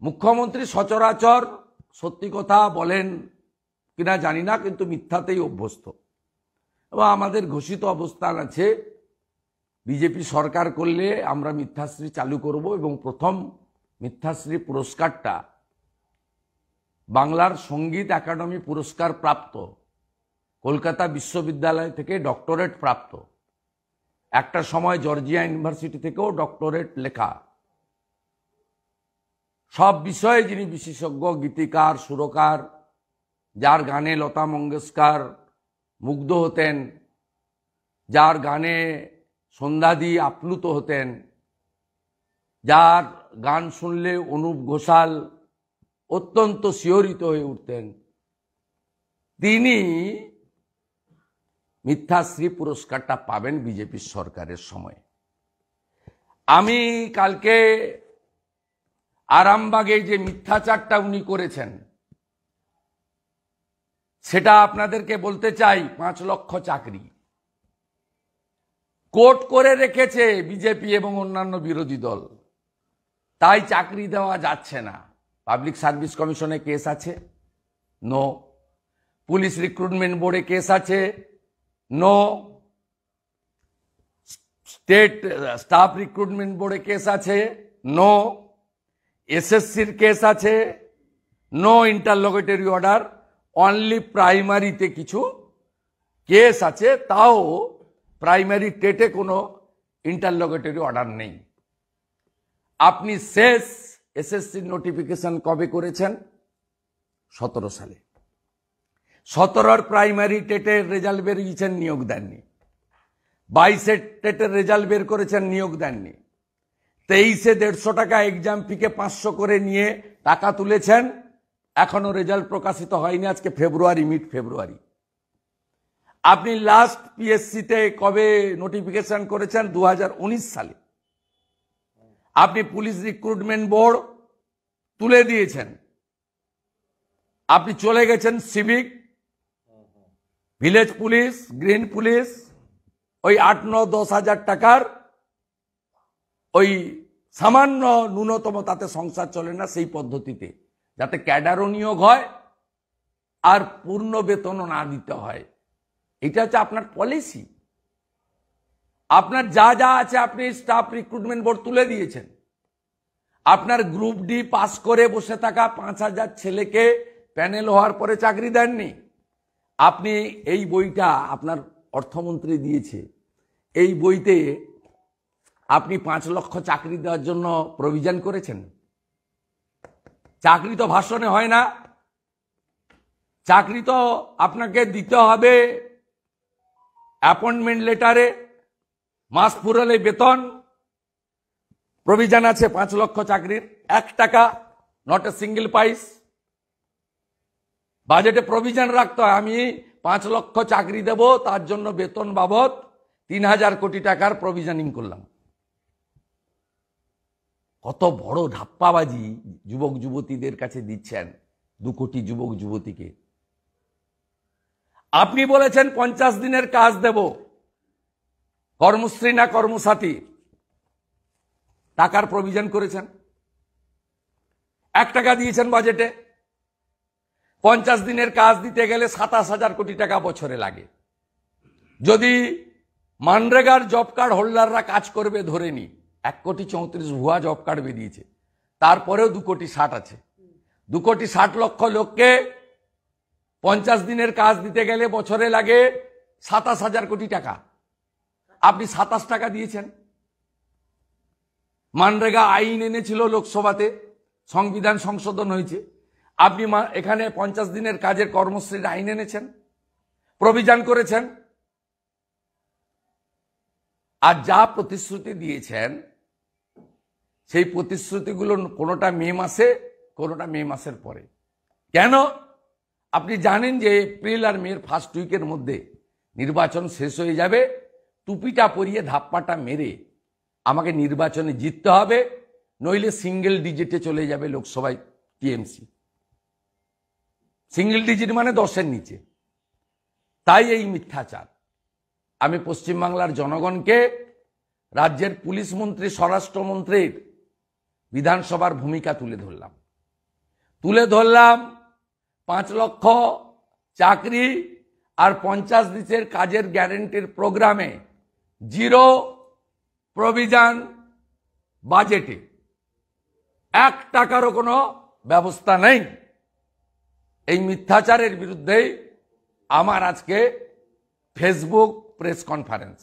মুখ্যমন্ত্রী সচরাচর সত্যি কথা বলেন কিনা জানি না, কিন্তু মিথ্যাতেই অভ্যস্ত। এবং আমাদের ঘোষিত অবস্থান আছে, বিজেপি সরকার করলে আমরা মিথ্যাশ্রী চালু করব এবং প্রথম মিথ্যাশ্রী পুরস্কারটা বাংলার সঙ্গীত একাডেমি পুরস্কার প্রাপ্ত, কলকাতা বিশ্ববিদ্যালয় থেকে ডক্টরেট প্রাপ্ত, একটা সময় জর্জিয়া ইউনিভার্সিটি থেকেও ডক্টরেট লেখা, সব বিষয়ে যিনি বিশেষজ্ঞ, গীতিকার, সুরকার, যার গানে লতা মঙ্গেশকর মুগ্ধ হতেন, যার গানে সন্ধ্যাদি আপ্লুত হতেন, যার গান শুনলে অনুপ ঘোষাল অত্যন্ত শিহরিত হয়ে উঠতেন, তিনি মিথ্যাশ্রী পুরস্কারটা পাবেন বিজেপি সরকারের সময়। আমি কালকে আরামবাগে যে মিথ্যাচারটা উনি করেছেন সেটা আপনাদেরকে বলতে চাই। 5 লক্ষ চাকরি কোট করে রেখেছে বিজেপি এবং অন্যান্য বিরোধী দল, তাই চাকরি দেওয়া যাচ্ছে না। পাবলিক সার্ভিস কমিশনে কেস আছে, নো। পুলিশ রিক্রুটমেন্ট বোর্ডে কেস আছে, নো। স্টেট স্টাফ রিক্রুটমেন্ট বোর্ডে কেস আছে, নো। এসএসসির কেস আছে, নো ইন্টারলোগেটরি অর্ডার। অনলি প্রাইমারিতে কিছু কেস আছে, তাও প্রাইমারি টেটে কোনো ইন্টারলোগেটরি অর্ডার নেই। আপনি শেষ এসএসসির নোটিফিকেশন কবে করেছেন? 17 সালে। 17 প্রাইমারি টেটের রেজাল্ট বেরিয়েছেন, নিয়োগ দেননি। 22 টেটের রেজাল্ট বের করেছেন, নিয়োগ দেননি। 23 150 টাকা এক্সাম ফিকে 500 করে নিয়ে টাকা তুলেছেন, এখনো রেজাল্ট প্রকাশিত হয়নি। আজকে ফেব্রুয়ারি, মিড ফেব্রুয়ারি। আপনি লাস্ট পিএসসিতে কবে নোটিফিকেশন করেছেন? 2019 সালে। আপনি পুলিশ রিক্রুটমেন্ট বোর্ড তুলে দিয়েছেন। আপনি চলে গেছেন civic, village police, green police, ওই 8, 9, 10 হাজার টাকার ওই সামান্য ন্যূনতম, তাতে সংসার চলে না, সেই পদ্ধতিতে, যাতে ক্যাডারও নিয়োগ হয় আর পূর্ণ বেতনও না দিতে হয়। এটা হচ্ছে আপনার পলিসি। আপনার যা যা আছে আপনি স্টাফ রিক্রুটমেন্ট বোর্ড তুলে দিয়েছেন। আপনার গ্রুপ ডি পাস করে বসে থাকা 5,000 ছেলেকে প্যানেল হওয়ার পরে চাকরি দেননি। আপনি এই বইটা আপনার অর্থমন্ত্রী দিয়েছে, এই বইতে আপনি 5 লক্ষ চাকরি দেওয়ার জন্য প্রভিশন করেছেন। চাকরি তো ভাষণে হয় না, চাকরি তো আপনাকে দিতে হবে অ্যাপয়েন্টমেন্ট লেটারে, মাস পুরালে বেতন। প্রভিশন আছে 5 লক্ষ চাকরির, 1 টাকা, নট এ সিঙ্গেল পাইস। বাজেটে প্রভিশন রাখতে হয়, আমি 5 লক্ষ চাকরি দেব, তার জন্য বেতন বাবদ 3,000 কোটি টাকার প্রভিশনিং করলাম। কত বড় ধাপ্পাবাজি যুবক যুবতীদের কাছে দিচ্ছেন, 2 কোটি যুবক যুবতীকে। আপনি বলেছেন 50 দিনের কাজ দেব, কর্মশ্রী না কর্মসাথী, টাকার প্রভিশন করেছেন, 1 টাকা দিয়েছেন বাজেটে। 50 দিনের কাজ দিতে গেলে 27,000 কোটি টাকা বছরে লাগে। যদি মানরেগার জব কার্ড হোল্ডাররা কাজ করবে ধরে নি, 1,34,00,000 ভুয়া জব কার্ড বেরিয়েছে, তারপরেও 2,60,00,000 আছে। 2,60,00,000 লোককে 50 দিনের কাজ দিতে গেলে বছরে লাগে 27,000 কোটি টাকা। আপনি 27 টাকা দিয়েছেন। মানরেগা আইন এনেছিল লোকসভাতে, সংবিধান সংশোধন হয়েছে, আপনি এখানে 50 দিনের কাজের কর্মশ্রীর আইন এনেছেন, প্রভিশন করেছেন। আর যা প্রতিশ্রুতি দিয়েছেন সেই প্রতিশ্রুতিগুলো কোনোটা মে মাসে, কোনোটা মে মাসের পরে। কেন? আপনি জানেন যে এপ্রিল আর মের ফার্স্ট উইকের মধ্যে নির্বাচন শেষ হয়ে যাবে। টুপিটা পরিয়ে ধাপ্পাটা মেরে আমাকে নির্বাচনে জিততে হবে, নইলে সিঙ্গেল ডিজিটে চলে যাবে লোকসভায় টিএমসি। সিঙ্গেল ডিজিট মানে 10-এর নিচে। তাই এই মিথ্যাচার। আমি পশ্চিমবাংলার জনগণকে, রাজ্যের পুলিশ মন্ত্রী, স্বরাষ্ট্রমন্ত্রীর বিধানসভার ভূমিকা তুলে ধরলাম। তুলে ধরলাম 5 লক্ষ চাকরি আর 50 দিনের কাজের গ্যারেন্টির প্রোগ্রামে জিরো প্রভিশন বাজেটে 1 টাকারও কোনো ব্যবস্থা নেই। এই মিথ্যাচারের বিরুদ্ধেই আমার আজকে ফেসবুক প্রেস কনফারেন্স।